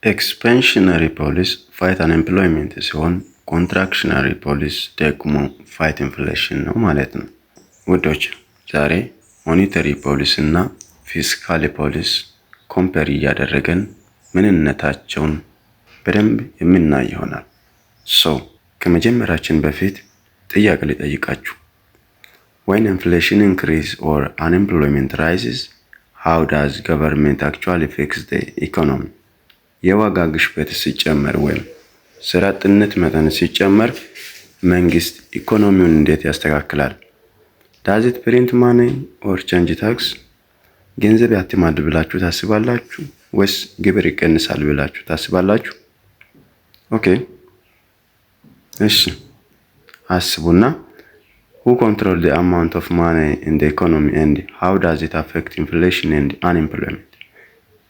ኤክስፓንሽነሪ ፖሊስ ፋይት አንኤምፕሎይመንት ሲሆን ኮንትራክሽነሪ ፖሊስ ደግሞ ፋይት ኢንፍሌሽን ነው ማለት ነው። ውዶች ዛሬ ሞኔተሪ ፖሊስ እና ፊስካል ፖሊስ ኮምፔር እያደረገን ምንነታቸውን በደንብ የምናይ ይሆናል። ከመጀመራችን በፊት ጥያቄ ልጠይቃችሁ። When inflation increases or unemployment rises, how does government actually fix the economy? የዋጋ ግሽበት ሲጨመር ወይም ስራ አጥነት መጠን ሲጨመር መንግስት ኢኮኖሚውን እንዴት ያስተካክላል? Does it print money or change tax? ገንዘብ ያትማል ብላችሁ ታስባላችሁ ወይስ ግብር ይቀንሳል ብላችሁ ታስባላችሁ? ኦኬ እሺ አስቡና who control the amount of money in the economy and how does it affect inflation and unemployment?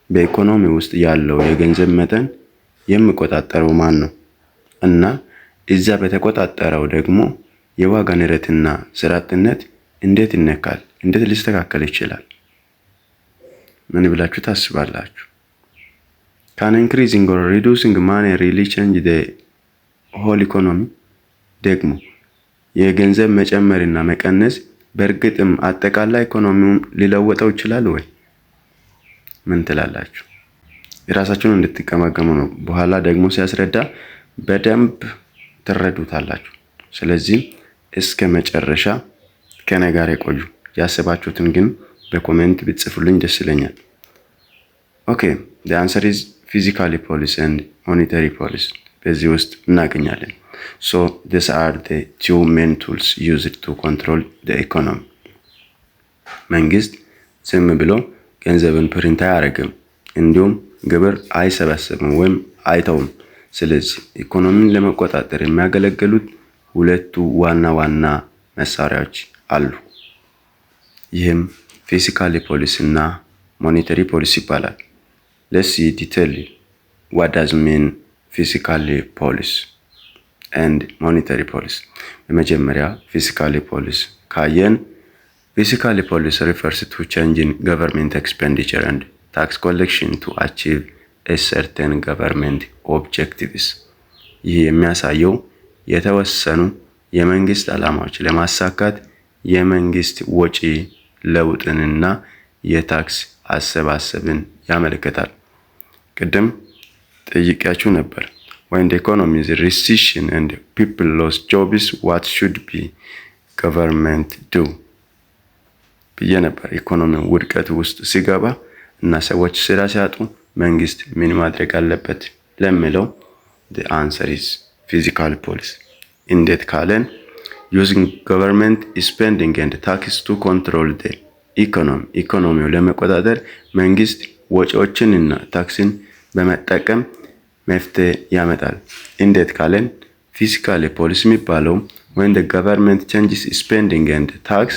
በኢኮኖሚ ውስጥ ያለው የገንዘብ መጠን የሚቆጣጠረው ማን ነው? እና እዛ በተቆጣጠረው ደግሞ የዋጋ ንረትና ስራ አጥነት እንዴት ይነካል? እንዴት ሊስተካከል ይችላል? ምን ብላችሁ ታስባላችሁ? Can increasing or reducing money really change the whole economy? ደግሞ የገንዘብ መጨመርና መቀነስ በእርግጥም አጠቃላይ ኢኮኖሚውን ሊለወጠው ይችላል ወይ? ምን ትላላችሁ? የራሳችሁን እንድትቀማቀሙ ነው። በኋላ ደግሞ ሲያስረዳ በደንብ ትረዱታላችሁ። ስለዚህ እስከ መጨረሻ ከኔ ጋር ቆዩ። ያሰባችሁትን ግን በኮሜንት ብትጽፉልኝ ደስ ይለኛል። Okay, the answer is physical police and monetary police. በዚህ ውስጥ እናገኛለን። So these are the two main tools used to control the economy. መንግስት ዝም ብሎ ገንዘብን ፕሪንት አያደርግም፣ እንዲሁም ግብር አይሰበስብም ወይም አይተውም። ስለዚህ ኢኮኖሚን ለመቆጣጠር የሚያገለግሉት ሁለቱ ዋና መሳሪያዎች አሉ። ይህም ፊስካል ፖሊስ እና ሞኔተሪ ፖሊስ ይባላል። Let's see detail what does mean fiscal police and monetary police. በመጀመሪያ ፊስካል ፖሊስ ካየን fiscal police refers to changing government expenditure and tax collection to achieve a certain government objectives. ይህ የሚያሳየው የተወሰኑ የመንግስት ዓላማዎች ለማሳካት የመንግስት ወጪ ለውጥንና የታክስ አሰባሰብን ያመለክታል። ቅድም ጠይቄያችሁ ነበር. When the economy is in recession and people lose jobs, what should be government do? ብዬ ነበር። ኢኮኖሚው ውድቀት ውስጥ ሲገባ እና ሰዎች ስራ ሲያጡ መንግስት ምን ማድረግ አለበት ለሚለው the answer is fiscal police. እንዴት ካለን using government spending and taxes to control the economy. ኢኮኖሚው ለመቆጣጠር መንግስት ወጪዎችን እና ታክስን በመጠቀም መፍትሄ ያመጣል። እንዴት ካለን ፊስካል ፖሊስ የሚባለው when the government changes spending and tax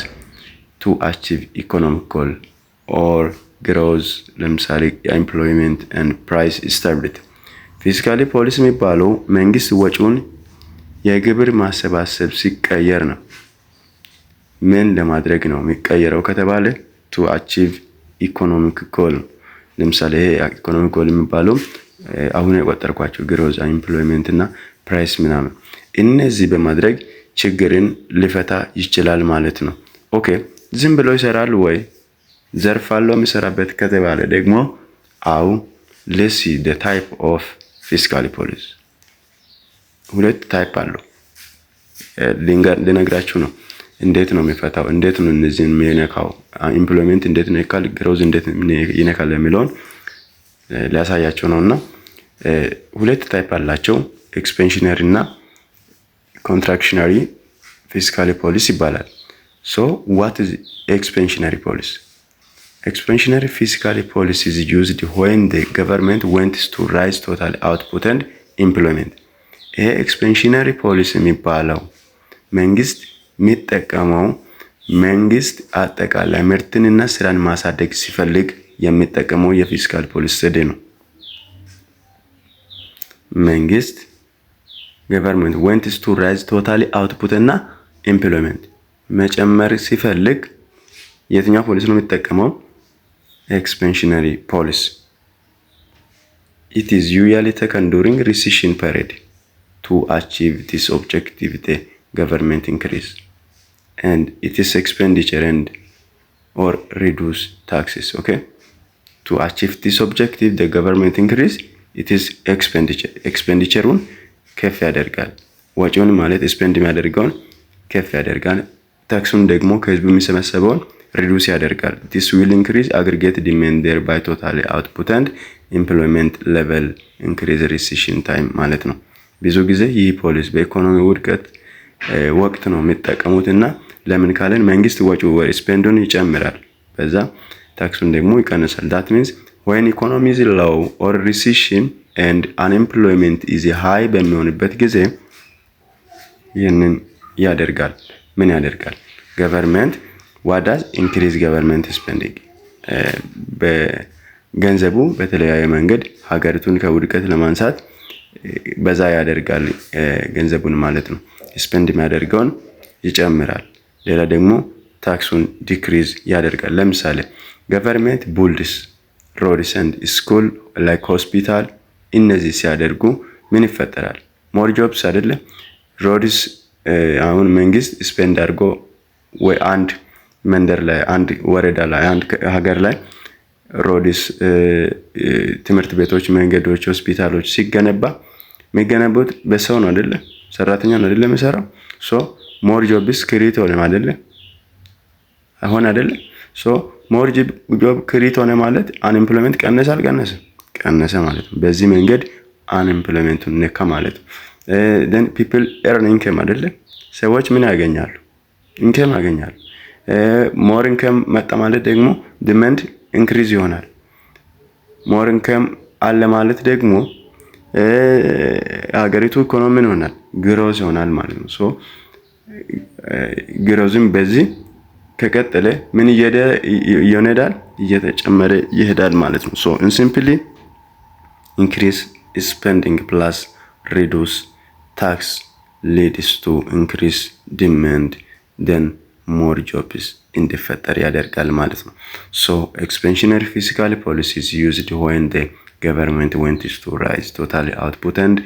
to achieve economic goal or growth, ለምሳሌ employment and price stability. ፊስካል ፖሊስ የሚባለው መንግስት ወጪውን የግብር ማሰባሰብ ሲቀየር ነው። ምን ለማድረግ ነው የሚቀየረው ከተባለ to achieve economic goal። ለምሳሌ economic goal የሚባለው አሁን የቆጠርኳቸው growth, employment እና price ምናምን እነዚህ በማድረግ ችግርን ሊፈታ ይችላል ማለት ነው። ኦኬ ዝም ብሎ ይሰራል ወይ? ዘርፍ አለው የሚሰራበት ከተባለ ደግሞ አው let's see the type of fiscal police. ሁለት ታይፕ አለው። ልነግራችሁ ነው እንዴት ነው የሚፈታው፣ እንዴት ነው እነዚህን የሚነካው፣ ኢምፕሎይመንት እንዴት ነው ይካል፣ ግሮዝ እንዴት ይነካል የሚለውን ሊያሳያችሁ ነውና ሁለት ታይፕ አላቸው። ኤክስፔንሽነሪ እና ኮንትራክሽነሪ ፊስካል ፖሊስ ይባላል። So what is expansionary police? Expansionary fiscal policy is used when the government wants to raise total output and employment. ይሄ expansionary policy የሚባለው መንግስት የሚጠቀመው መንግስት አጠቃላይ ምርትንና ስራን ማሳደግ ሲፈልግ የሚጠቀመው የፊስካል ፖሊሲ ዘዴ ነው። መንግስት government wants to raise total output እና employment መጨመር ሲፈልግ የትኛው ፖሊሲ ነው የሚጠቀመው? ኤክስፔንሽነሪ ፖሊሲ። it is usually taken during recession period to achieve this objective, the government increase and it is expenditure and or reduce taxes. Okay, to achieve this objective the government increase it is expenditure ከፍ ያደርጋል። ወጪውን ማለት ስፔንድ የሚያደርገውን ከፍ ያደርጋል። ታክሱን ደግሞ ከህዝቡ የሚሰበሰበውን ሪዱስ ያደርጋል። this will increase aggregate demand thereby total output and employment level increase recession time ማለት ነው። ብዙ ጊዜ ይህ ፖሊሲ በኢኮኖሚ ውድቀት ወቅት ነው የሚጠቀሙትና ለምን ካለን መንግስት ወጪው ስፔንዱን ይጨምራል፣ በዛ ታክሱን ደግሞ ይቀንሳል። that means when economy is low or recession and unemployment is high በሚሆንበት ጊዜ ይህንን ያደርጋል። ምን ያደርጋል? government what does increase government spending በገንዘቡ በተለያየ መንገድ ሀገሪቱን ከውድቀት ለማንሳት በዛ ያደርጋል ገንዘቡን ማለት ነው። ስፔንድ የሚያደርገውን ይጨምራል። ሌላ ደግሞ ታክሱን ዲክሪዝ ያደርጋል። ለምሳሌ ገቨርንመንት ቡልድስ ሮድስ ኤንድ ስኩል ላይክ ሆስፒታል እነዚህ ሲያደርጉ ምን ይፈጠራል? ሞር ጆብስ አይደለ? ሮድስ አሁን መንግስት ስፔንድ አድርጎ ወይ አንድ መንደር ላይ አንድ ወረዳ ላይ አንድ ሀገር ላይ ሮድስ ትምህርት ቤቶች፣ መንገዶች፣ ሆስፒታሎች ሲገነባ የሚገነቡት በሰው ነው አይደለ? ሰራተኛ ነው አይደለ የሚሰራው? ሶ ሞር ጆብስ ክሪኤት ሆነ አይደለ? አሁን አይደለ? ሶ ሞር ጆብ ክሪኤት ሆነ ማለት አንኤምፕሎይመንት ቀነሰ አልቀነሰ? ቀነሰ ማለት ነው። በዚህ መንገድ አንኤምፕሎይመንቱን ነካ ማለት ነው። then people earn income አይደለ? ሰዎች ምን ያገኛሉ? ኢንከም ያገኛሉ። ሞር ኢንከም መጣ ማለት ደግሞ ዲማንድ ኢንክሪዝ ይሆናል። ሞር ኢንከም አለ ማለት ደግሞ ሀገሪቱ ኢኮኖሚ ይሆናል ግሮዝ ይሆናል ማለት ነው። ሶ ግሮዝም በዚህ ከቀጠለ ምን ይሆናል? እየተጨመረ ይሄዳል ማለት ነው። ሶ in simply increase spending plus reduce tax leads to increase demand then more jobs እንዲፈጠር ያደርጋል ማለት ነው። so expansionary fiscal policies used when the government wants to rise total output and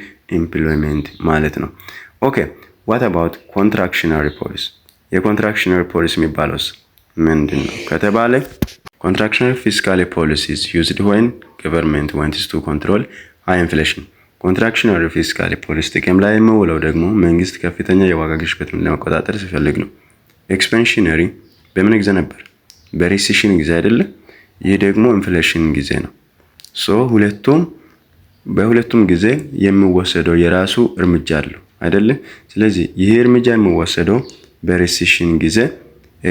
employment ማለት ነው። okay what about contractionary policy? የኮንትራክሽነሪ ፖሊሲ የሚባለውስ ምንድን ነው ከተባለ contractionary fiscal policies used when government wants to control high inflation contractionary fiscal policy ጥቅም ላይ የሚውለው ደግሞ መንግስት ከፍተኛ የዋጋ ግሽበትን ለመቆጣጠር ሲፈልግ ነው። ኤክስፓንሽነሪ በምን ጊዜ ነበር? በሪሴሽን ጊዜ አይደለ? ይህ ደግሞ ኢንፍሌሽን ጊዜ ነው። ሶ በሁለቱም ጊዜ የሚወሰደው የራሱ እርምጃ አለው አይደለ? ስለዚህ ይሄ እርምጃ የሚወሰደው በሪሴሽን ጊዜ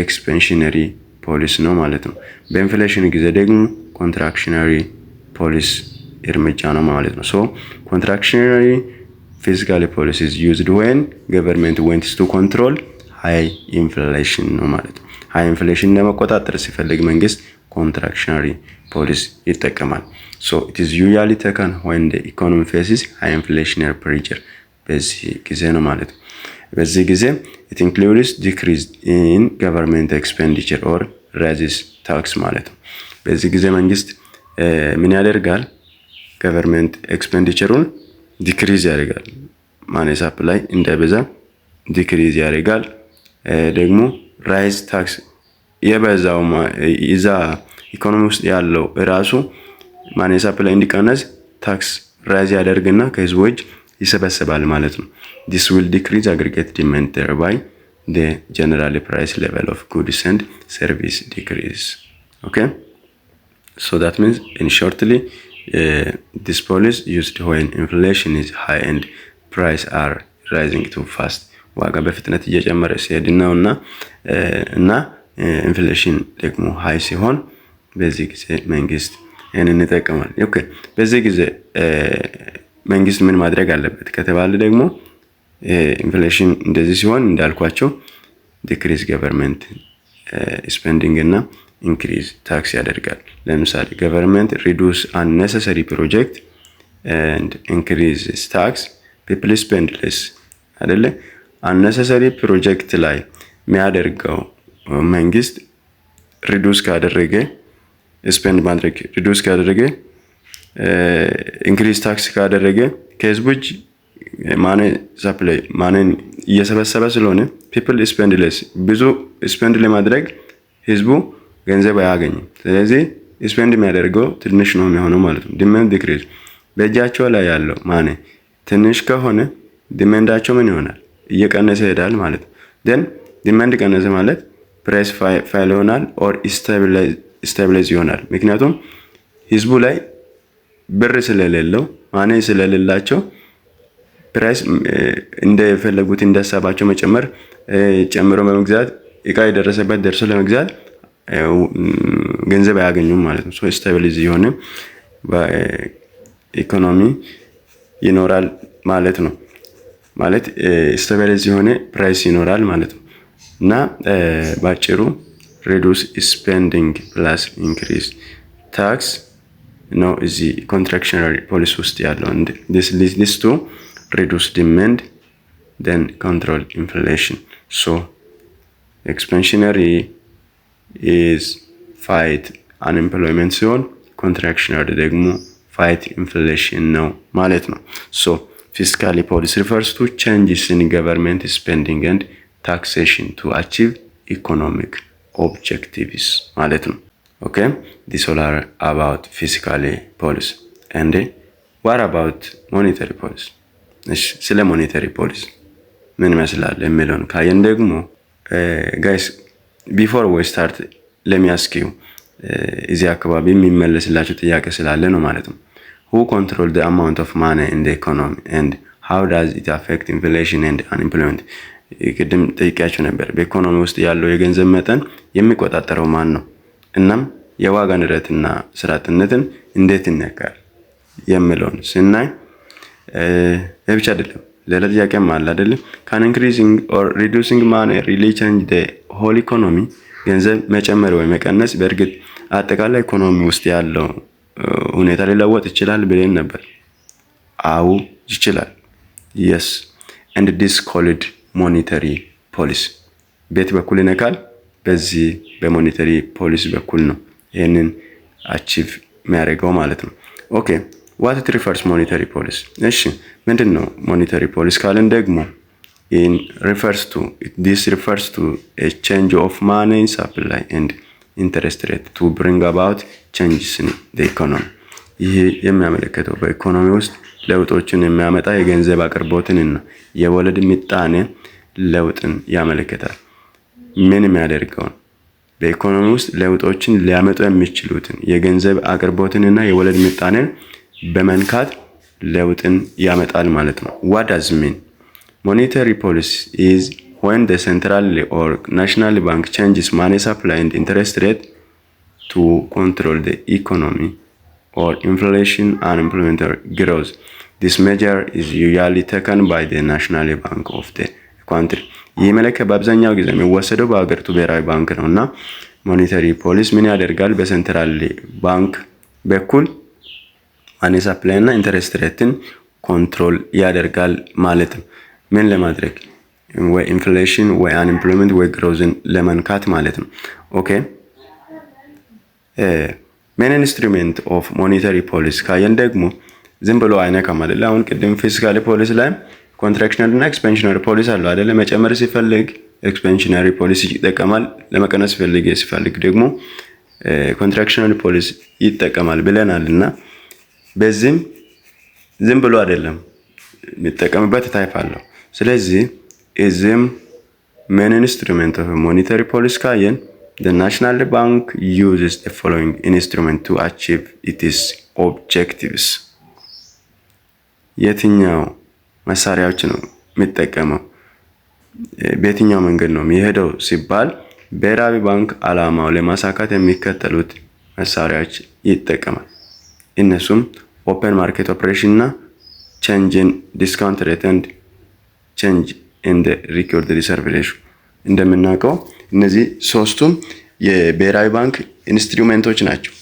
ኤክስፓንሽነሪ ፖሊሲ ነው ማለት ነው። በኢንፍሌሽን ጊዜ ደግሞ ኮንትራክሽነሪ ፖሊሲ እርምጃ ነው ማለት ነው። ሶ ኮንትራክሽነሪ ፊስካል ፖሊሲስ ዩዝድ when government wants to control high inflation ነው ማለት ነው። high inflation ለመቆጣጠር ሲፈልግ መንግስት ኮንትራክሽነሪ ፖሊሲ ይጠቀማል። so it is usually taken when the economy faces high inflationary pressure በዚህ ጊዜ ነው ማለት ነው። በዚህ ጊዜ it includes decrease in government expenditure or raises tax ማለት ነው። በዚህ ጊዜ መንግስት ምን ያደርጋል? government expenditure-ን ዲክሪዝ ያደርጋል። ማኔ ሳፕላይ እንዳይበዛ ዲክሪዝ ያደርጋል። ደግሞ ራይዝ ታክስ የበዛው ኢዛ ኢኮኖሚ ውስጥ ያለው ራሱ ማኔ ሳፕላይ እንዲቀነስ ታክስ ራይዝ ያደርግና ከህዝቦች ይሰበሰባል ማለት ነው። this will decrease aggregate demand thereby the general price level of goods and service decrease. okay so that means in shortly this policy used when inflation is high and price are rising too fast ዋጋ በፍጥነት እየጨመረ ሲሄድና ኢንፍሌሽን ደግሞ ሃይ ሲሆን በዚህ ጊዜ መንግስት ያንን ይጠቀማል። ኦኬ በዚህ ጊዜ መንግስት ምን ማድረግ አለበት ከተባለ ደግሞ ኢንፍሌሽን እንደዚህ ሲሆን እንዳልኳቸው ዲክሪዝ ገቨርንመንት ስፔንዲንግ እና ኢንክሪዝ ታክስ ያደርጋል። ለምሳሌ ገቨርንመንት ሪዱስ unnecessary project and increases tax people spend less አይደለ? unnecessary project ላይ የሚያደርገው መንግስት ሪዱስ ካደረገ ስፔንድ ማድረግ ሪዱስ ካደረገ ኢንክሪዝ ታክስ ካደረገ ከህዝቡ እጅ ማኔ ሰፕላይ ማኔን እየሰበሰበ ስለሆነ ፒፕል ስፔንድ ሌስ ብዙ ስፔንድ ለማድረግ ህዝቡ ገንዘብ አያገኝም። ስለዚህ ስፔንድ የሚያደርገው ትንሽ ነው የሚሆነው ማለት ነው። ዲማንድ ዲክሪዝ በእጃቸው ላይ ያለው ማኔ ትንሽ ከሆነ ዲማንዳቸው ምን ይሆናል? እየቀነሰ ይሄዳል ማለት ነው። ደን ዲማንድ ቀነሰ ማለት ፕራይስ ፋይል ይሆናል ኦር ስታቢላይዝ ይሆናል። ምክንያቱም ህዝቡ ላይ ብር ስለሌለው ማኔ ስለሌላቸው ፕራይስ እንደፈለጉት እንደሳባቸው መጨመር ጨምሮ በመግዛት እቃ የደረሰበት ደርሶ ለመግዛት ገንዘብ አያገኙም ማለት ነው። ሶ ስታቢላይዝ የሆነ ኢኮኖሚ ይኖራል ማለት ነው። ማለት ስታቢላይዝ የሆነ ፕራይስ ይኖራል ማለት ነው። እና ባጭሩ ሪዱስ ስፔንዲንግ ፕላስ ኢንክሪዝ ታክስ ነው እዚህ ኮንትራክሽነሪ ፖሊሲ ውስጥ ያለው። this leads to reduce demand then control inflation. So expansionary is fight unemployment ሲሆን contractionary ደግሞ fight inflation ነው ማለት ነው። So fiscal policy refers to changes in government spending and taxation to achieve economic objectives ማለት ነው። Okay, this all are about fiscal policy. And what about monetary policy? ስለ ሞኔታሪ ፖሊሲ ምን ይመስላል የሚለውን ካየን ደግሞ ጋይስ ቢፎር ዊ ስታርት ለሚያስኪው እዚህ አካባቢ የሚመለስላችሁ ጥያቄ ስላለ ነው ማለት ነው። who control the amount of money in the economy and how does it affect inflation and unemployment? ቅድም ጠይቄያችሁ ነበር። በኢኮኖሚ ውስጥ ያለው የገንዘብ መጠን የሚቆጣጠረው ማን ነው? እናም የዋጋ ንረትና ስራ አጥነትን እንዴት ይነካል የሚለውን ስናይ ብቻ አይደለም ሌላ ጥያቄም አለ አይደለም። can increasing or reducing money really change the whole economy? ገንዘብ መጨመር ወይ መቀነስ በእርግጥ አጠቃላይ ኢኮኖሚ ውስጥ ያለው ሁኔታ ሊለወጥ ይችላል ብለን ነበር። አዎ ይችላል። yes and this called monetary policy ቤት በኩል ይነካል። በዚህ በሞኔታሪ ፖሊሲ በኩል ነው ይሄንን አቺቭ የሚያደርገው ማለት ነው። ኦኬ what it refers monetary policy? እሺ ምንድነው monetary policy ካለን ደግሞ this refers to a change of money supply and interest rate to bring about changes in the economy. ይሄ የሚያመለክተው በኢኮኖሚ ውስጥ ለውጦችን የሚያመጣ የገንዘብ አቅርቦትንና የወለድ ምጣኔ ለውጥን ያመለክታል። ምን የሚያደርገው በኢኮኖሚ ውስጥ ለውጦችን ሊያመጡ የሚችሉትን የገንዘብ አቅርቦትንና የወለድ ምጣኔን በመንካት ለውጥን ያመጣል ማለት ነው። what does it mean? monetary policy is when the central or national bank changes money supply and interest rate to control the economy or inflation, unemployment or growth. this measure is usually taken by the national bank of the country. ይህ መለኪያ በአብዛኛው ጊዜ የሚወሰደው በሀገሪቱ ብሔራዊ ባንክ ነውና ሞኔታሪ ፖሊሲ ምን ያደርጋል? በሴንትራል ባንክ በኩል ማኒ ሰፕላይ እና ኢንተረስት ሬትን ኮንትሮል ያደርጋል ማለት ነው። ምን ለማድረግ? ወይ ኢንፍሌሽን ወይ አንኤምፕሎይመንት ወይ ግሮዝን ለመንካት ማለት ነው። ኦኬ ሜን ኢንስትሩሜንት ኦፍ ሞኔታሪ ፖሊሲ ካየን ደግሞ ዝም ብሎ አይነካም አይደል? አሁን ቅድም ፊስካል ፖሊሲ ላይ ኮንትራክሽናል እና ኤክስፓንሽናሪ ፖሊሲ አለው አይደል? መጨመር ሲፈልግ ኤክስፓንሽናሪ ፖሊሲ ይጠቀማል፣ ለመቀነስ ሲፈልግ ደግሞ ኮንትራክሽናል ፖሊሲ ይጠቀማል ብለናልና በዚህም ዝም ብሎ አይደለም የሚጠቀምበት ታይፕ አለው። ስለዚህ እዚህም ሜን ኢንስትሩሜንት ኦፍ ሞኔታሪ ፖሊሲ ካየን the national bank uses the following instrument to achieve its objectives. የትኛው መሳሪያዎች ነው የሚጠቀመው? በየትኛው መንገድ ነው የሚሄደው ሲባል ብሔራዊ ባንክ ዓላማው ለማሳካት የሚከተሉት መሳሪያዎች ይጠቀማል። እነሱም ኦፕን ማርኬት ኦፕሬሽን እና ቼንጅ ኢን ዲስካውንት ሬት ኤንድ ቼንጅ ኢን ዘ ሪከርድ ሪዘርቭ ሬሾ። እንደምናውቀው እነዚህ ሶስቱም የብሔራዊ ባንክ ኢንስትሩሜንቶች ናቸው።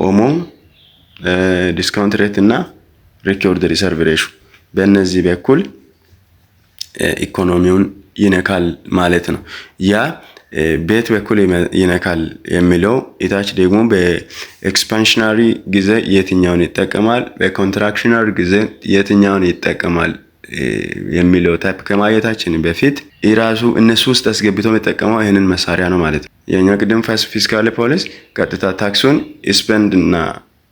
ኦሞ፣ ዲስካውንት ሬት እና ሪከርድ ሪዘርቭ ሬሾ። በእነዚህ በኩል ኢኮኖሚውን ይነካል ማለት ነው። ያ ቤት በኩል ይነካል የሚለው ኢታች ደግሞ በኤክስፓንሽናሪ ጊዜ የትኛውን ይጠቀማል፣ በኮንትራክሽናሪ ጊዜ የትኛውን ይጠቀማል የሚለው ታይፕ ከማየታችን በፊት ኢራሱ እነሱ ውስጥ አስገብቶ የሚጠቀመው ይህንን መሳሪያ ነው ማለት ነው። የኛ ቅድም ፊስካል ፖሊሲ ቀጥታ ታክሱን ስፔንድ እና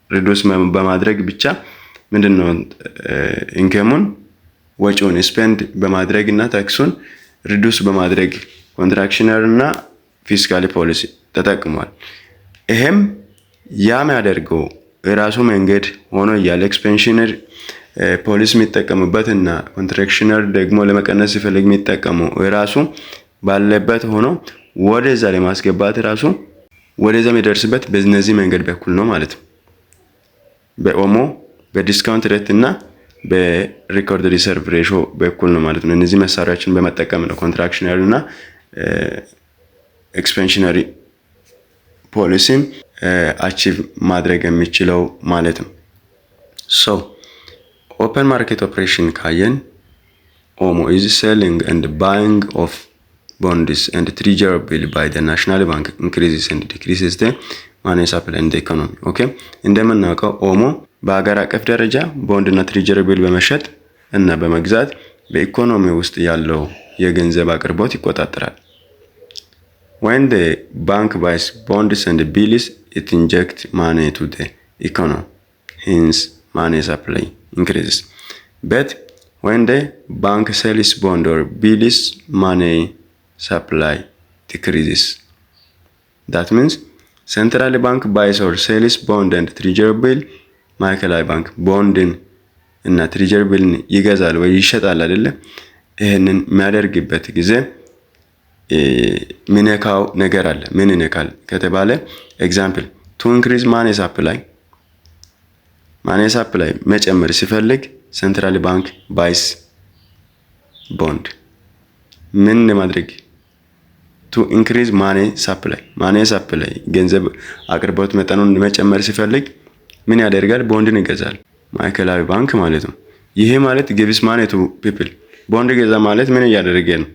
ሪዱስ በማድረግ ብቻ ምንድነው ኢንከሙን ወጪውን ስፔንድ በማድረግ እና ታክሱን ሪዱስ በማድረግ ኮንትራክሽነር እና ፊስካል ፖሊሲ ተጠቅሟል። ይሄም ያም ያደርገው የራሱ መንገድ ሆኖ ያለ ኤክስፔንሽነር ፖሊሲ የሚጠቀምበት እና ኮንትራክሽነር ደግሞ ለመቀነስ ሲፈልግ የሚጠቀመው የራሱ ባለበት ሆኖ ወደዛ ለማስገባት ራሱ ወደዛ የሚደርስበት በእነዚህ መንገድ በኩል ነው ማለት ነው። በኦሞ በዲስካውንት ሬት እና በሪኮርድ ሪሰርቭ ሬሾ በኩል ነው ማለት ነው። እነዚህ መሳሪያዎችን በመጠቀም ነው ኮንትራክሽነሪ እና ኤክስፔንሽነሪ ፖሊሲን አቺቭ ማድረግ የሚችለው ማለት ነው። ሶ ኦፐን ማርኬት ኦፕሬሽን ካየን ኦሞ ኢዝ ሴሊንግ ኤንድ ባይንግ ኦፍ bonds and treasury bill by the national bank increases and decreases the money supply in the economy. okay እንደምናውቀው ኦሞ በአገር አቀፍ ደረጃ ቦንድ እና ትሬጀሪ ቢል በመሸጥ እና በመግዛት በኢኮኖሚ ውስጥ ያለው የገንዘብ አቅርቦት ይቆጣጠራል። when the bank buys bonds and bills it injects money to the economy, hence money supply increases. but when the bank sells bond or bills, money supply decreases. That means central bank buys or sells bond and treasury bill, ማዕከላዊ ባንክ ቦንድን እና ትሬጀሪ ቢልን ይገዛል ወይ ይሸጣል አይደለ? ይሄንን የሚያደርግበት ጊዜ ምንካው ነገር አለ። ምን ይነካል ከተባለ ኤግዛምፕል to increase money supply መጨመር ሲፈልግ central bank buys bond ምን ለማድረግ to increase money supply ገንዘብ አቅርቦት መጠኑን መጨመር ሲፈልግ ምን ያደርጋል? ቦንድን ይገዛል ማዕከላዊ ባንክ ማለት ነው። ይሄ ማለት gives money to people ቦንድ ገዛ ማለት ምን እያደረገ ነው?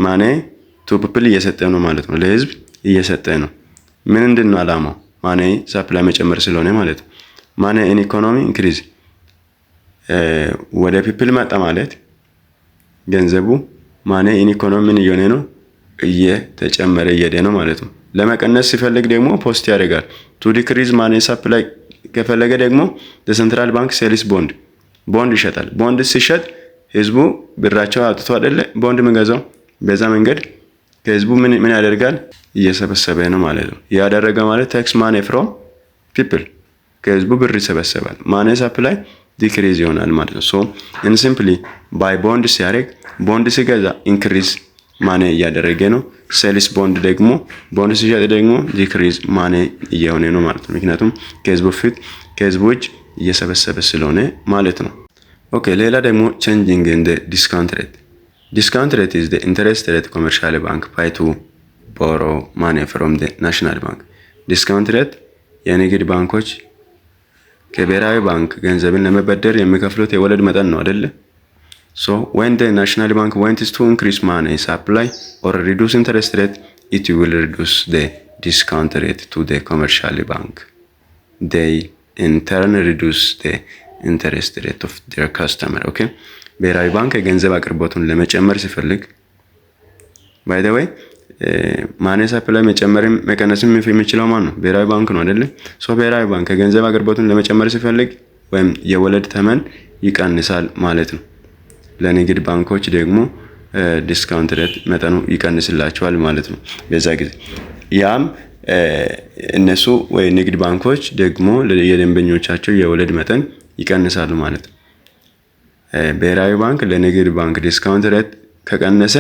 money to people እየሰጠ ነው ማለት ነው። ለህዝብ እየሰጠ ነው። ምን እንደሆነ አላማው money supply መጨመር ስለሆነ ማለት ነው። money in economy increase ወደ people መጣ ማለት ገንዘቡ money in economy ምን እየሆነ ነው? እየተጨመረ እየሄደ ነው ማለት ነው። ለመቀነስ ሲፈልግ ደግሞ ፖስት ያደርጋል to decrease money supply ከፈለገ ደግሞ the central bank sells ቦንድ ይሸጣል። ቦንድ ሲሸጥ ህዝቡ ብራቸው አውጥቶ አይደለ ቦንድ የሚገዛው። በዛ መንገድ ከህዝቡ ምን ያደርጋል? እየሰበሰበ ነው ማለት ነው። ያደረገ ማለት tax money from people ከህዝቡ ብር ይሰበሰባል። money supply decrease ይሆናል ማለት ነው። so in simply by bond ሲያደርግ ቦንድ ሲገዛ increase ማኔ እያደረገ ነው። ሴልስ ቦንድ ደግሞ ቦንድ ሲሸጥ ደግሞ ዲክሪዝ ማኔ እየሆነ ነው ማለት ነው። ምክንያቱም ከህዝቡ እጅ እየሰበሰበ ስለሆነ ማለት ነው። ኦኬ ሌላ ደግሞ changing in the discount rate is the interest rate commercial bank pay to borrow money from the national bank. discount rate የንግድ ባንኮች ከብሔራዊ ባንክ ገንዘብን ለመበደር የሚከፍሉት የወለድ መጠን ነው አይደል? So when the national bank wants to increase money supply or reduce interest rate, it will reduce the discount rate to the commercial bank. They in turn reduce the interest rate of their customer. Okay? ብሔራዊ ባንክ የገንዘብ አቅርቦቱን ለመጨመር ሲፈልግ by the way ማኔ ሰፕላይ መጨመርም መቀነስም የሚችለው ማን ነው? ብሔራዊ ባንክ ነው አይደል? so ብሔራዊ ባንክ የገንዘብ አቅርቦቱን ለመጨመር ሲፈልግ ወይም የወለድ ተመን ይቀንሳል ማለት ነው። ለንግድ ባንኮች ደግሞ ዲስካውንት ሬት መጠኑ ይቀንስላቸዋል ማለት ነው። በዛ ጊዜ ያም እነሱ ወይ ንግድ ባንኮች ደግሞ የደንበኞቻቸው የወለድ መጠን ይቀንሳሉ ማለት ነው። ብሔራዊ ባንክ ለንግድ ባንክ ዲስካውንት ሬት ከቀነሰ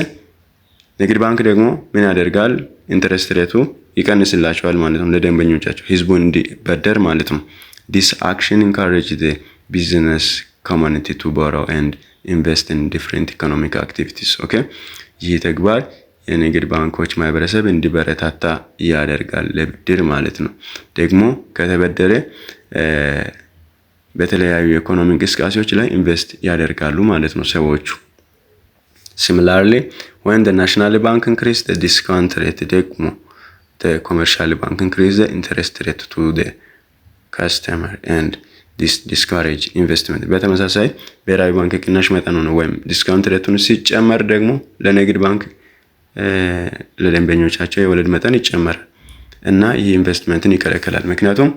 ንግድ ባንክ ደግሞ ምን ያደርጋል? ኢንተረስት ሬቱ ይቀንስላቸዋል ማለት ነው ለደንበኞቻቸው ህዝቡን እንዲበደር ማለት ነው። this action encourage the business community to borrow and invest in different economic activities. okay ይህ ተግባር የንግድ ባንኮች ማህበረሰብ እንዲበረታታ ያደርጋል ለብድር ማለት ነው። ደግሞ ከተበደረ በተለያዩ ኢኮኖሚ እንቅስቃሴዎች ላይ ኢንቨስት ያደርጋሉ ማለት ነው ሰዎቹ። Similarly, when the national bank increase the discount rate, ደግሞ the commercial bank increase the interest rate to the customer and this discourage investment። በተመሳሳይ ብሔራዊ ባንክ ቅናሽ መጠኑን ወይም ዲስካውንት ሬቱን ሲጨመር ደግሞ ለንግድ ባንክ ለደንበኞቻቸው የወለድ መጠን ይጨመራል እና ይህ ኢንቨስትመንትን ይከለክላል። ምክንያቱም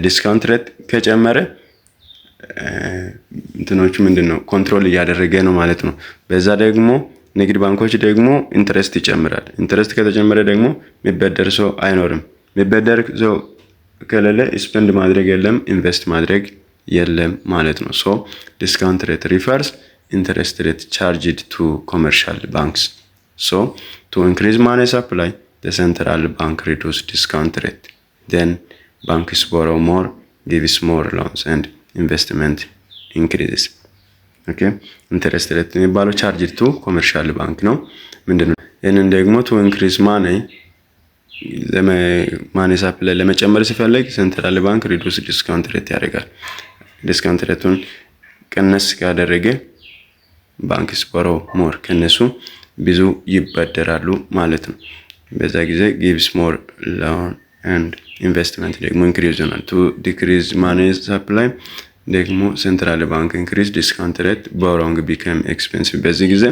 ዲስካውንት ሬት ከጨመረ እንትኖቹ ምንድነው ኮንትሮል እያደረገ ነው ማለት ነው። በዛ ደግሞ ንግድ ባንኮች ደግሞ ኢንትረስት ይጨምራል። ኢንትረስት ከተጨመረ ደግሞ የሚበደር ሰው አይኖርም። የሚበደር ሰው ከሌለ ስፔንድ ማድረግ የለም፣ ኢንቨስት ማድረግ የለም ማለት ነው። ሶ ዲስካውንት ሬት ሪፈርስ ኢንትረስት ሬት ቻርጅድ ቱ ኮመርሻል ባንክስ። ሶ ቱ ኢንክሪዝ ማኒ ሰፕላይ the central bank reduce discount rate, then banks borrow more, gives more loans and investment increases. Okay, interest rate የሚባለው charged to commercial bank ነው። ምንድነው ይሄንን ደግሞ to increase money ማኒ ሰፕላይ ለመጨመር ሲፈልግ ሴንትራል ባንክ reduce discount rate ያደርጋል። ዲስካውንት ሬቱን ቀነስ ካደረገ ባንክስ borrow more ከነሱ ብዙ ይበደራሉ ማለት ነው። በዛ ጊዜ gives more loan and investment ደግሞ increase ይሆናል። to decrease money supply ደግሞ central bank increase discount rate, borrowing become expensive። በዚህ ጊዜ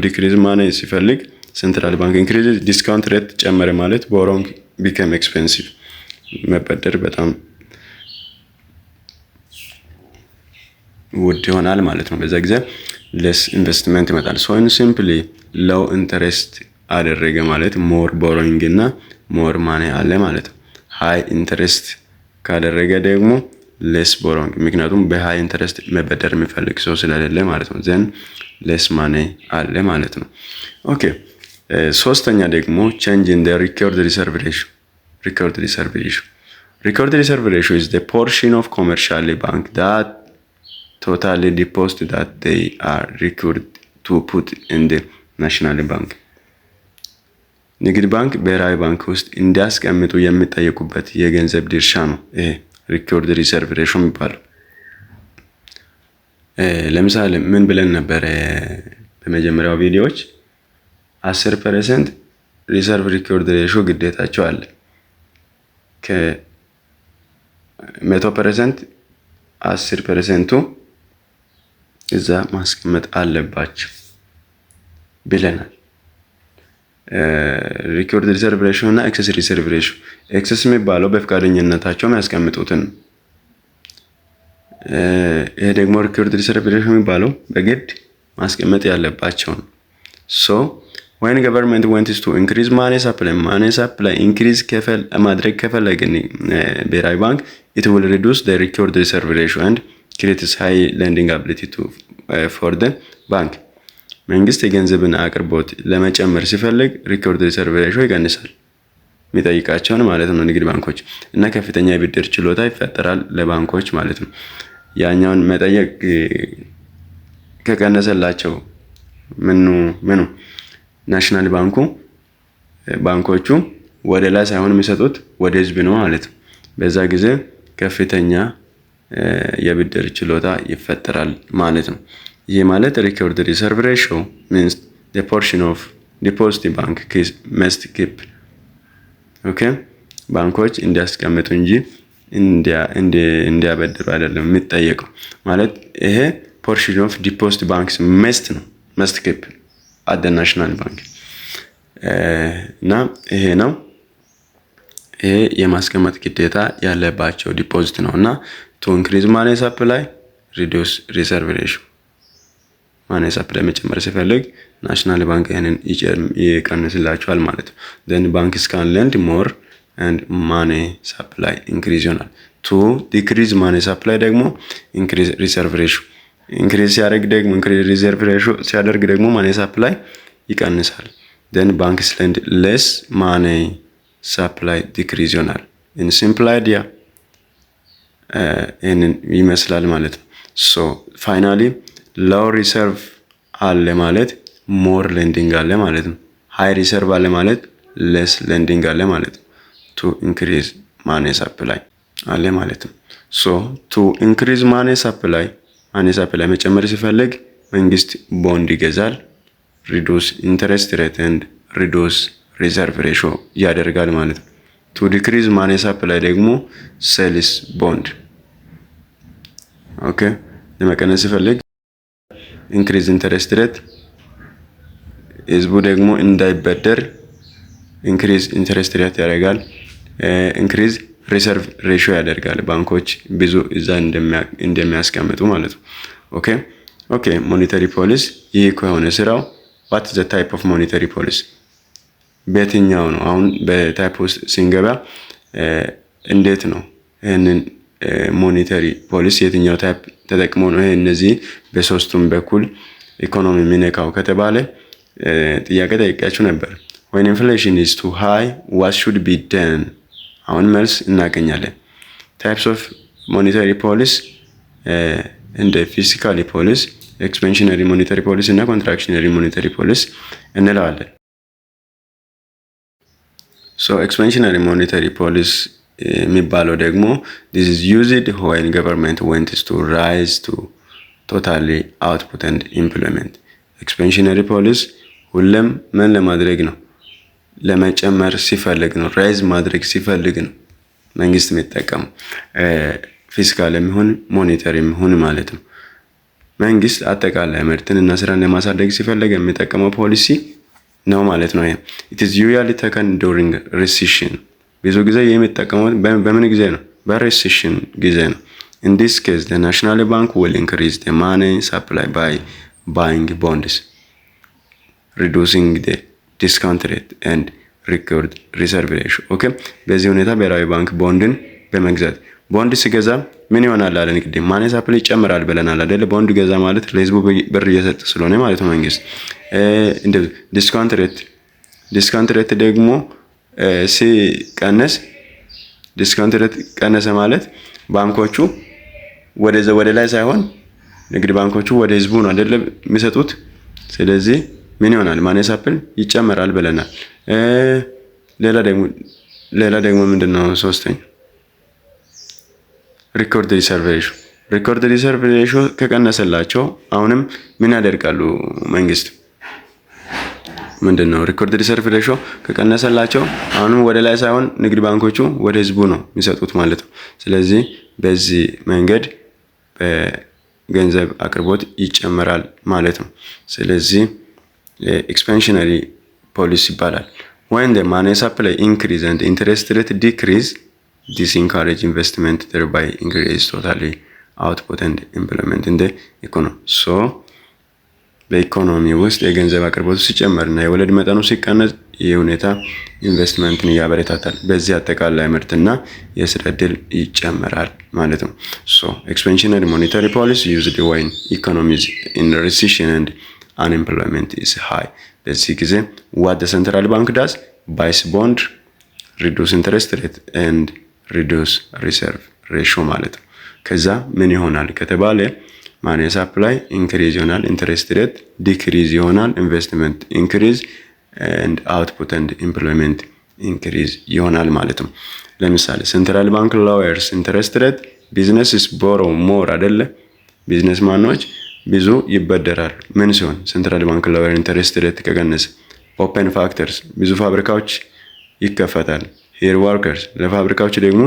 decrease money ሲፈልግ central bank increase discount rate ጨመረ ማለት borrowing become expensive፣ መበደር በጣም ውድ ይሆናል ማለት ነው። በዛ ጊዜ less investment ይመጣል። so in simply low interest አደረገ ማለት more borrowing እና more money አለ ማለት ነው። high interest ካደረገ ደግሞ less borrowing፣ ምክንያቱም በhigh interest መበደር የሚፈልግ ሰው ስለሌለ ማለት ነው። then less money አለ ማለት ነው። ኦኬ ሶስተኛ ደግሞ change in the record reserve ratio። record reserve ratio is the portion of commercial bank that totally deposit that they are required to put in the national bank። ንግድ ባንክ ብሔራዊ ባንክ ውስጥ እንዲያስቀምጡ የሚጠየቁበት የገንዘብ ድርሻ ነው ይሄ ሪኮርድ ሪዘርቭ ሬሾ የሚባለው። ለምሳሌ ምን ብለን ነበር በመጀመሪያው ቪዲዮዎች 10% ሪዘርቭ ሪኮርድ ሬሾ ግዴታቸው አለ። ከ100% 10%ቱ እዛ ማስቀመጥ አለባቸው ብለናል። ሪኮርድ ሪዘርቭ ሬሾ እና ኤክሰስ ሪዘርቭ ሬሾ። ኤክሰስ የሚባለው በፍቃደኝነታቸው የሚያስቀምጡትን፣ ይሄ ደግሞ ሪኮርድ ሪዘርቭ ሬሾ የሚባለው በግድ ማስቀመጥ ያለባቸው ነው። ሶ when government wants to increase money supply increase ማድረግ ከፈለገ ብሔራዊ ባንክ it will reduce the record reserve ratio and creates high lending ability to for the bank። መንግስት የገንዘብን አቅርቦት ለመጨመር ሲፈልግ ሪኮርድ ሪዘርቭ ሬሾ ይቀንሳል፣ የሚጠይቃቸውን ማለት ነው ንግድ ባንኮች፣ እና ከፍተኛ የብድር ችሎታ ይፈጠራል ለባንኮች ማለት ነው። ያኛውን መጠየቅ ከቀነሰላቸው ምኑ ናሽናል ባንኮቹ ወደ ላይ ሳይሆን የሚሰጡት ወደ ህዝብ ነው ማለት ነው። በዛ ጊዜ ከፍተኛ የብድር ችሎታ ይፈጠራል ማለት ነው። ይህ ማለት ሪኮርድ ሪዘርቭ ሬሾ means the portion of deposit bank must keep። ኦኬ ባንኮች እንዲያስቀምጡ እንጂ እንዲያበድሩ አይደለም የሚጠየቀው። ማለት ይሄ portion of deposit banks must keep at the national bank እና ይሄ ነው። ይሄ የማስቀመጥ ግዴታ ያለባቸው ዲፖዚት ነው እና to increase money supply reduce reserve ratio። ማኒ ሰፕላይ መጨመር ሲፈልግ ናሽናል ባንክ ያንን ይቀንስላቸዋል ማለት ነው። then banks can lend more and money supply increase ይሆናል። to decrease money supply ደግሞ increase reserve ratio። increase ሲያደርግ ደግሞ increase reserve ratio ሲያደርግ ደግሞ money supply ይቀንሳል። then banks lend less money supply decrease ይሆናል። in simple idea ይሄንን ይመስላል ማለት ነው። so finally low reserve አለ ማለት more lending አለ ማለት ነው። high reserve አለ ማለት less lending አለ ማለት ነው። to increase money supply አለ ማለት ነው። so to increase money supply መጨመር ሲፈልግ መንግስት ቦንድ ይገዛል። ሪዱስ ኢንተረስት ሬት ኤንድ ሪዱስ ሪዘርቭ ሬሾ ያደርጋል ማለት ነው። ቱ ዲክሪዝ ማኒ ሰፕላይ ደግሞ ሴልስ ቦንድ ኦኬ ለመቀነስ ሲፈልግ ኢንክሪዝ ኢንተረስት ሬት ህዝቡ ደግሞ እንዳይበደር ኢንክሪዝ ኢንተረስት ሬት ያደርጋል። ኢንክሪዝ ሪዘርቭ ሬሾ ያደርጋል። ባንኮች ብዙ እዛ እንደሚያስቀምጡ ማለት ነው። ኦኬ ሞኔታሪ ፖሊሲ ይህ ከሆነ ስራው what is the type of monetary policy በየትኛው ነው? አሁን በታይፕ ውስጥ ሲንገባ እንዴት ነው ይሄንን ሞኔታሪ ፖሊሲ የትኛው ታይፕ ተጠቅሞ ነው እነዚህ በሶስቱም በኩል ኢኮኖሚ የሚነካው ከተባለ ጥያቄ ጠይቄያችሁ ነበር። when inflation is too high what should be done? አሁን መልስ እናገኛለን። types of monetary policy እንደ fiscal policy, expansionary monetary policy እና contractionary monetary policy እንለዋለን። so expansionary monetary policy የሚባለው ደግሞ this is used when government wants to rise to totally output and employment. expansionary policy ሁሉም ምን ለማድረግ ነው? ለመጨመር ሲፈልግ ነው። ራይዝ ማድረግ ሲፈልግ ነው መንግስት የሚጠቀመው ፊስካል የሚሆን ሞኔታሪ የሚሆን ማለት ነው። መንግስት አጠቃላይ ምርትንና ስራን ለማሳደግ ሲፈልግ የሚጠቀመው ፖሊሲ ነው ማለት ነው። it is usually taken during recession ብዙ ጊዜ የሚጠቀመው በምን ጊዜ ነው? በሬሲሽን ጊዜ ነው። in this case the national bank will increase the money supply by buying bonds, reducing the discount rate and record reserve ratio. በዚህ ሁኔታ ብሔራዊ ባንክ ቦንድን በመግዛት ቦንድ ሲገዛ ምን ይሆናል አለን? እንግዲህ ማኒ ሰፕላይ ይጨምራል ብለናል አይደል? ቦንድ ገዛ ማለት ለህዝቡ ብር እየሰጠ ስለሆነ ማለት ነው መንግስት። እንደ ዲስካውንት ሬት ደግሞ ሲቀነስ ዲስካውንት ሬት ቀነሰ ማለት ባንኮቹ ወደ ላይ ሳይሆን ንግድ ባንኮቹ ወደ ህዝቡ ነው አይደል የሚሰጡት። ስለዚህ ምን ይሆናል? ማኒ ሰፕላይ ይጨምራል ብለናል። ሌላ ደግሞ ምንድነው? ሶስተኛ ሪኮርድ ሪዘርቭ ሬሾ ከቀነሰላቸው አሁንም ምን ያደርጋሉ መንግስት? ምንድነው ሪኮርድ ሪዘርቭ ሬሾ ከቀነሰላቸው አሁንም ወደ ላይ ሳይሆን ንግድ ባንኮቹ ወደ ህዝቡ ነው የሚሰጡት ማለት ነው። ስለዚህ በዚህ መንገድ በገንዘብ አቅርቦት ይጨምራል ማለት ነው። ስለዚህ ኤክስፓንሽነሪ ፖሊሲ ይባላል። when the money supply increase and interest rate decrease this encourage investment thereby increase totally output and employment in the economy. so በኢኮኖሚ ውስጥ የገንዘብ አቅርቦቱ ሲጨመርና የወለድ መጠኑ ሲቀነስ ይህ ሁኔታ ኢንቨስትመንትን ያበረታታል። በዚህ አጠቃላይ ምርትና የስራ ዕድል ይጨምራል ማለት ነው። so expansionary monetary policy used when economy is in recession and unemployment is high. በዚህ ጊዜ what the central bank does buys bond, reduce interest rate and reduce reserve ratio ማለት ነው። ከዛ ምን ይሆናል ከተባለ ማኒ ሰፕላይ ኢንክሪዝ ይሆናል፣ ኢንተረስት ሬት ዲክሪዝ ይሆናል፣ ኢንቨስትመንት ኢንክሪዝ and output and employment increase ይሆናል ማለት ነው። ለምሳሌ ሴንትራል ባንክ lowers interest rate, businesses borrow more አይደለ? ቢዝነስ ማኖች ብዙ ይበደራል። ምን ሲሆን? ሴንትራል ባንክ lower interest rate ከቀነሰ። ኦፕን ፋክተርስ ብዙ ፋብሪካዎች ይከፈታል። ሂር ወርከርስ ለፋብሪካዎች ደግሞ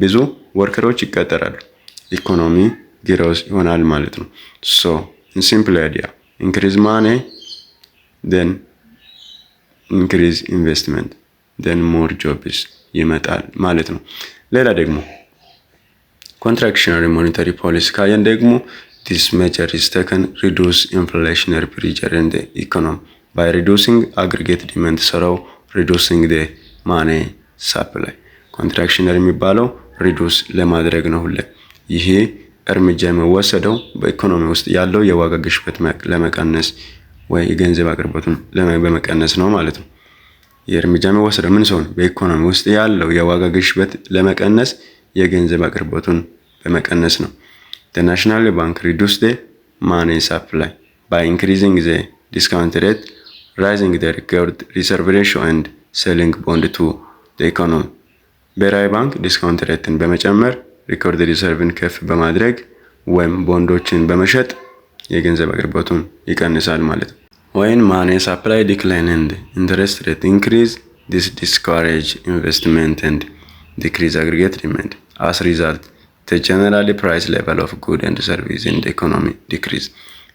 ብዙ ወርከሮች ይቀጠራሉ። ኢኮኖሚ ግሮስ ይሆናል ማለት ነው። so in simple idea increase money then increase investment then more jobs ይመጣል ማለት ነው። ሌላ ደግሞ contractionary monetary policy ካየን ደግሞ this measure is taken reduce inflationary pressure in the economy by reducing aggregate demand so reducing the money supply. contractionary የሚባለው reduce ለማድረግ ነው ሁሌ። ይሄ እርምጃ የሚወሰደው በኢኮኖሚ ውስጥ ያለው የዋጋ ግሽበት ለመቀነስ ወይ የገንዘብ አቅርቦቱን በመቀነስ ነው ማለት ነው። የእርምጃ የሚወሰደው ምን ሲሆን? በኢኮኖሚ ውስጥ ያለው የዋጋ ግሽበት ለመቀነስ የገንዘብ አቅርቦቱን በመቀነስ ነው። the national bank reduce the money supply by increasing the discount rate, raising the record reserve ratio and selling bond to the economy. ብሔራዊ ባንክ ዲስካውንት ሬትን በመጨመር ሪኮርድ ሪዘርቭን ከፍ በማድረግ ወይም ቦንዶችን በመሸጥ የገንዘብ አቅርቦቱን ይቀንሳል ማለት ነው። When money supply decline and interest rate increase, this discourage investment and decrease aggregate demand. As a result, the general price level of goods and services in the economy decrease.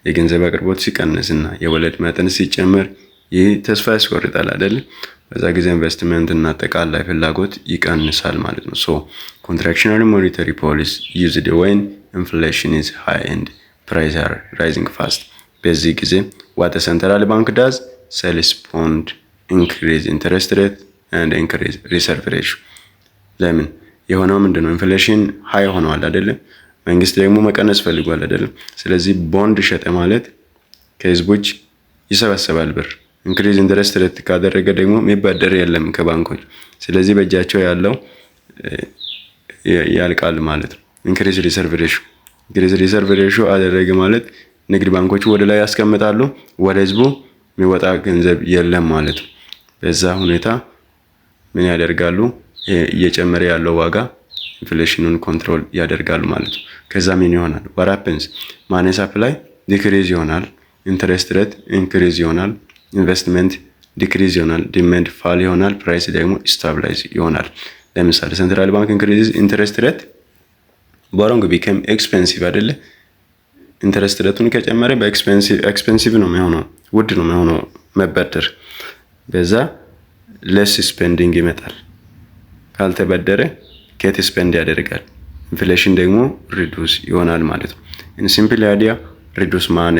የገንዘብ አቅርቦት ሲቀንስና የወለድ መጠን ሲጨምር ይህ ተስፋ ያስቆርጣል አይደል? በዛ ጊዜ ኢንቨስትመንት እና አጠቃላይ ፍላጎት ይቀንሳል ማለት ነው። So contractionary monetary policy used when inflation is high and prices are rising fast. በዚህ ጊዜ what the central bank does, sells bond, increase interest rate and increase reserve ratio. ለምን የሆነው ምንድነው? ኢንፍሌሽን ሃይ ሆኗል አይደል? መንግስት ደግሞ መቀነስ ፈልጓል አይደል? ስለዚህ ቦንድ ሸጠ ማለት ከህዝቦች ይሰበሰባል ብር። ኢንክሪዝ ኢንተረስት ሬት ካደረገ ደግሞ የሚበደር የለም ከባንኮች። ስለዚህ በእጃቸው ያለው ያልቃል ማለት ነው። ኢንክሪዝ ሪሰርቭ ሬሽዮ፣ ኢንክሪዝ ሪሰርቭ ሬሽዮ አደረገ ማለት ንግድ ባንኮች ወደ ላይ ያስቀምጣሉ፣ ወደ ህዝቡ የሚወጣ ገንዘብ የለም ማለት ነው። በዛ ሁኔታ ምን ያደርጋሉ? እየጨመረ ያለው ዋጋ ኢንፍሌሽኑን ኮንትሮል ያደርጋሉ ማለት ነው። ከዛ ምን ይሆናል? what happens? ማኔ ሰፕላይ ዲክሪዝ ይሆናል፣ ኢንተረስት ሬት ኢንክሪዝ ይሆናል፣ ኢንቨስትመንት ዲክሪዝ ይሆናል፣ ዲማንድ ፋል ይሆናል፣ ፕራይስ ደግሞ ስታብላይዝ ይሆናል። ለምሳሌ ሴንትራል ባንክ ኢንክሪዝ ኢንተረስት ሬት ቦሮንግ ቢከም ኤክስፔንሲቭ አይደለ? ኢንተረስት ሬቱን ከጨመረ በኤክስፔንሲቭ ነው የሚሆነው፣ ውድ ነው የሚሆነው መበደር። በዛ ሌስ ስፔንዲንግ ይመጣል። ካልተበደረ ከት ስፔንድ ያደርጋል። ኢንፍሌሽን ደግሞ ሪዱስ ይሆናል ማለት ነው። ኢን ሲምፕል አይዲያ ሪዱስ ማኒ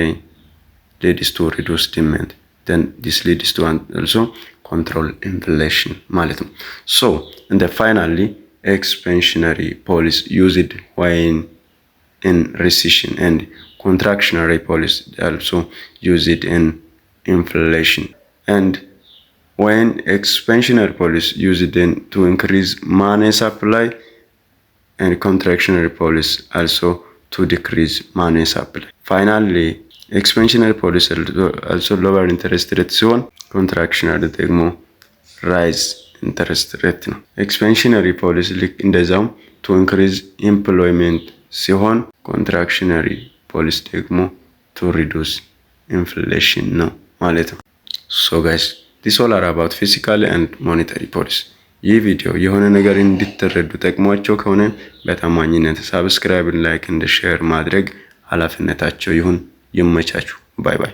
leads to reduced demand, then this leads to also control inflation ማለት ነው። So and then finally expansionary policy used when in recession and contractionary policy also used in inflation. And when expansionary policy used in to increase money supply and contractionary policy also to decrease money supply. Finally expansionary policy also lower interest rate ሲሆን contractionary ደግሞ rise interest rate ነው። expansionary policy ልክ እንደዛውም to increase employment ሲሆን contractionary policy ደግሞ to reduce inflation ነው ማለት ነው። So guys, this all are about fiscal and monetary policy. ይህ ቪዲዮ የሆነ ነገር እንድትረዱ ጠቅሟቸው ከሆነ በታማኝነት ሳብስክራይብ፣ ላይክ እና ሼር ማድረግ ኃላፊነታቸው ይሁን። ይመቻችሁ። ባይ ባይ።